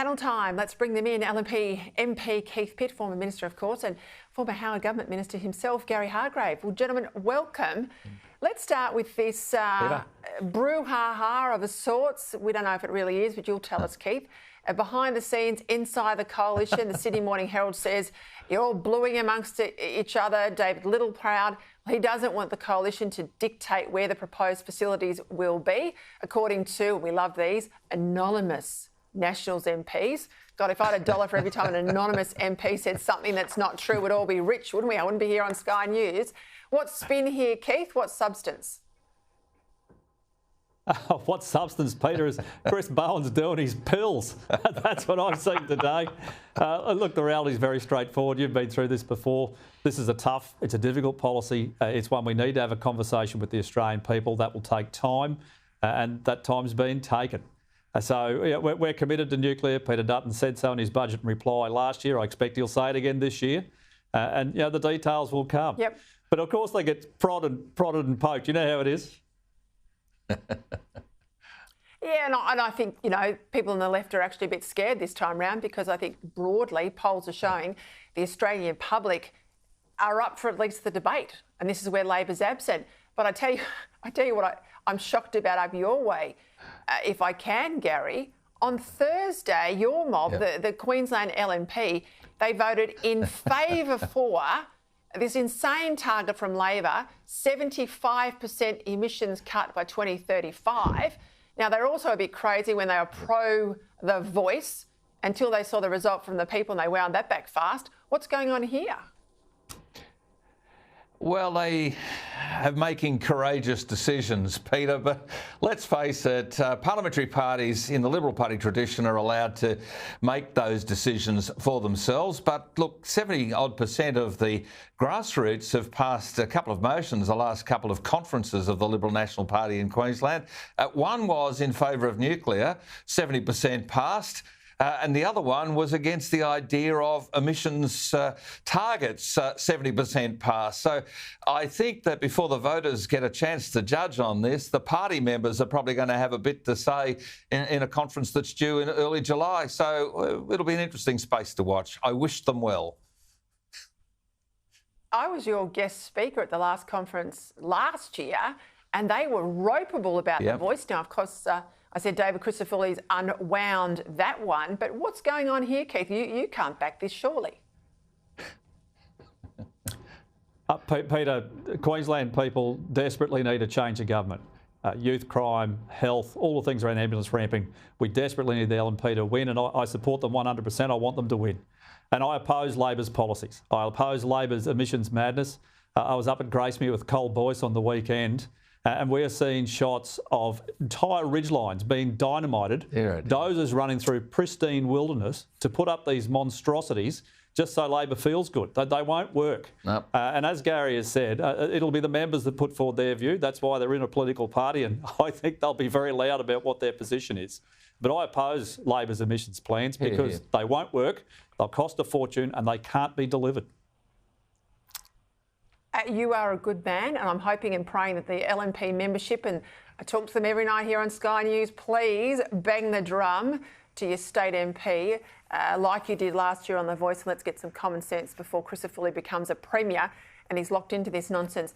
Panel time. Let's bring them in. LNP MP Keith Pitt, former Minister, of course, and former Howard Government Minister himself, Gary Hargrave. Well, gentlemen, welcome. Let's start with this brouhaha of a sorts. We don't know if it really is, but you'll tell us, Keith. Behind the scenes, inside the coalition, the Sydney Morning Herald says you're all bluing amongst each other. David Littleproud, he doesn't want the coalition to dictate where the proposed facilities will be, according to, we love these, anonymous Nationals MPs. God, if I had $1 for every time an anonymous MP said something that's not true, we'd all be rich, wouldn't we? I wouldn't be here on Sky News. What's spin here, Keith? What substance? What substance, Peter, is Chris Bowen's doing his pills. That's what I've seen today. Look, the reality is very straightforward. You've been through this before. This is it's a difficult policy. It's one we need to have a conversation with the Australian people. That will take time, and that time's been taken. So yeah, we're committed to nuclear. Peter Dutton said so in his budget reply last year. I expect he'll say it again this year. And the details will come. Yep. But of course they get prodded and poked. You know how it is. Yeah, and I think, people on the left are actually a bit scared this time round, because I think broadly polls are showing the Australian public are up for at least the debate, and this is where Labor's absent. But I tell you what I'm shocked about up your way, if I can, Gary. On Thursday, your mob, the Queensland LNP, they voted in favour for this insane target from Labor, 75% emissions cut by 2035. Now, they're also a bit crazy when they were pro the voice until they saw the result from the people and they wound that back fast. What's going on here? Well, they are making courageous decisions, Peter, but let's face it, parliamentary parties in the Liberal Party tradition are allowed to make those decisions for themselves. But look, 70-odd% of the grassroots have passed a couple of motions the last couple of conferences of the Liberal National Party in Queensland. One was in favour of nuclear, 70% passed. And the other one was against the idea of emissions targets, 70% pass. So I think that before the voters get a chance to judge on this, the party members are probably going to have a bit to say in a conference that's due in early July. So it'll be an interesting space to watch. I wish them well. I was your guest speaker at the last conference last year, and they were ropeable about the voice. Now, of course, I said David Christopher's unwound that one. But what's going on here, Keith? You can't back this, surely. Peter, Queensland people desperately need a change of government. Youth crime, health, all the things around ambulance ramping. We desperately need the LNP to win, and I support them 100%. I want them to win. And I oppose Labor's policies. I oppose Labor's emissions madness. I was up at Gracemere with Cole Boyce on the weekend, and we're seeing shots of entire ridgelines being dynamited, dozers running through pristine wilderness to put up these monstrosities just so Labor feels good. They won't work. Nope. And as Gary has said, it'll be the members that put forward their view. That's why they're in a political party, and I think they'll be very loud about what their position is. But I oppose Labor's emissions plans because they won't work, they'll cost a fortune, and they can't be delivered. You are a good man, and I'm hoping and praying that the LNP membership, and I talk to them every night here on Sky News, please bang the drum to your state MP like you did last year on The Voice, and let's get some common sense before Christopher becomes a premier and he's locked into this nonsense.